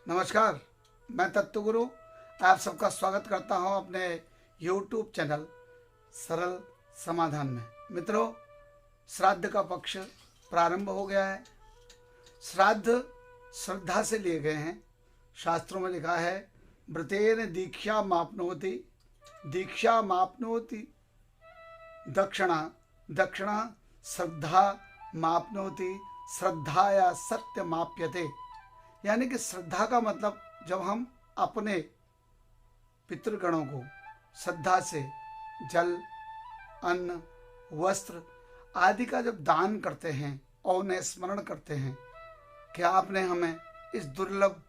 नमस्कार, मैं तत्वगुरु आप सबका स्वागत करता हूं अपने YouTube चैनल सरल समाधान में। मित्रों, श्राद्ध का पक्ष प्रारंभ हो गया है। श्राद्ध श्रद्धा से लिए गए हैं। शास्त्रों में लिखा है, व्रतेन दीक्षा मापनोति दक्षिणा दक्षिणा श्रद्धा मापनोति श्रद्धाया सत्य माप्यते। यानी कि श्रद्धा का मतलब जब हम अपने पितृगणों को श्रद्धा से जल, अन्न, वस्त्र आदि का जब दान करते हैं और उन्हें स्मरण करते हैं कि आपने हमें इस दुर्लभ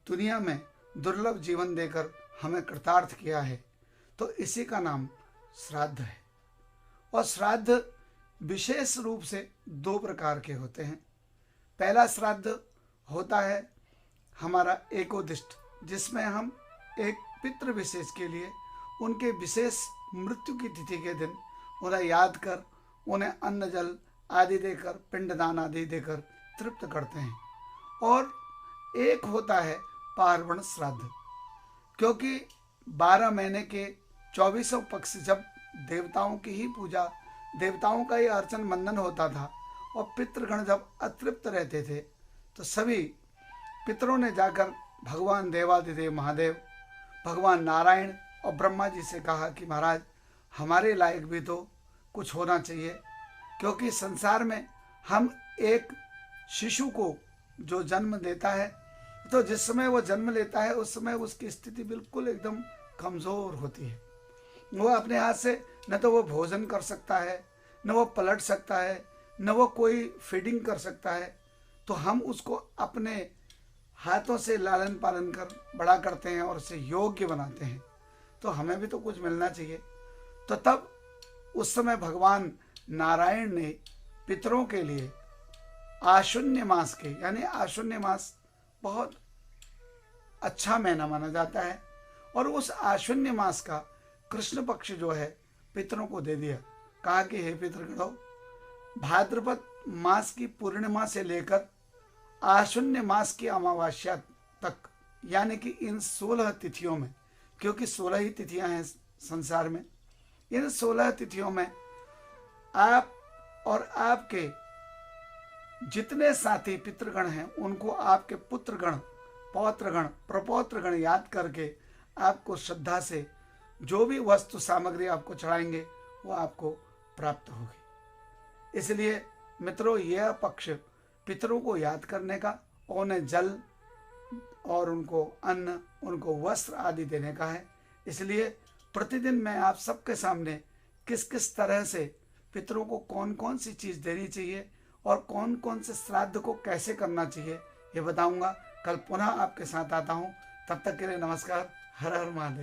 दुनिया में दुर्लभ जीवन देकर हमें कृतार्थ किया है, तो इसी का नाम श्राद्ध है। और श्राद्ध विशेष रूप से दो प्रकार के होते हैं। पहला श्राद्ध होता है हमारा एकोदिष्ट, जिसमें हम एक पितृ विशेष के लिए उनके विशेष मृत्यु की तिथि के दिन उन्हें याद कर उन्हें अन्न जल आदि देकर पिंडदान आदि देकर तृप्त करते हैं। और एक होता है पार्वण श्राद्ध, क्योंकि 12 महीने के 24 पक्ष जब देवताओं की ही पूजा, देवताओं का ही अर्चन मंदन होता था और पितृगण जब अतृप्त रहते थे, तो सभी पितरों ने जाकर भगवान देवादिदेव महादेव, भगवान नारायण और ब्रह्मा जी से कहा कि महाराज, हमारे लायक भी तो कुछ होना चाहिए, क्योंकि संसार में हम एक शिशु को जो जन्म देता है, तो जिस समय वो जन्म लेता है उस समय उसकी स्थिति बिल्कुल एकदम कमज़ोर होती है। वो अपने हाथ से न तो वो भोजन कर सकता है, न वो पलट सकता है, न वो कोई फीडिंग कर सकता है। तो हम उसको अपने हाथों से लालन पालन कर बड़ा करते हैं और उसे योग्य बनाते हैं, तो हमें भी तो कुछ मिलना चाहिए। तो तब उस समय भगवान नारायण ने पितरों के लिए आश्विन मास के, यानी आश्विन मास बहुत अच्छा महीना माना जाता है, और उस आश्विन मास का कृष्ण पक्ष जो है पितरों को दे दिया। कहा कि हे पितृगणों, भाद्रपद मास की पूर्णिमा से लेकर आश्विन मास की अमावस्या तक, यानी कि इन 16 तिथियों में, क्योंकि 16 ही तिथियां हैं संसार में, इन 16 तिथियों में आप और आपके जितने साथी पितृगण हैं उनको आपके पुत्रगण, पौत्रगण, प्रपौत्रगण याद करके आपको श्रद्धा से जो भी वस्तु सामग्री आपको चढ़ाएंगे वो आपको प्राप्त होगी। इसलिए मित्रों, यह पक्ष पितरों को याद करने का और उन्हें जल और उनको अन्न, उनको वस्त्र आदि देने का है। इसलिए प्रतिदिन मैं आप सबके सामने किस किस तरह से पितरों को कौन कौन सी चीज़ देनी चाहिए और कौन कौन से श्राद्ध को कैसे करना चाहिए ये बताऊंगा। कल पुनः आपके साथ आता हूँ। तब तक के लिए नमस्कार। हर हर महादेव।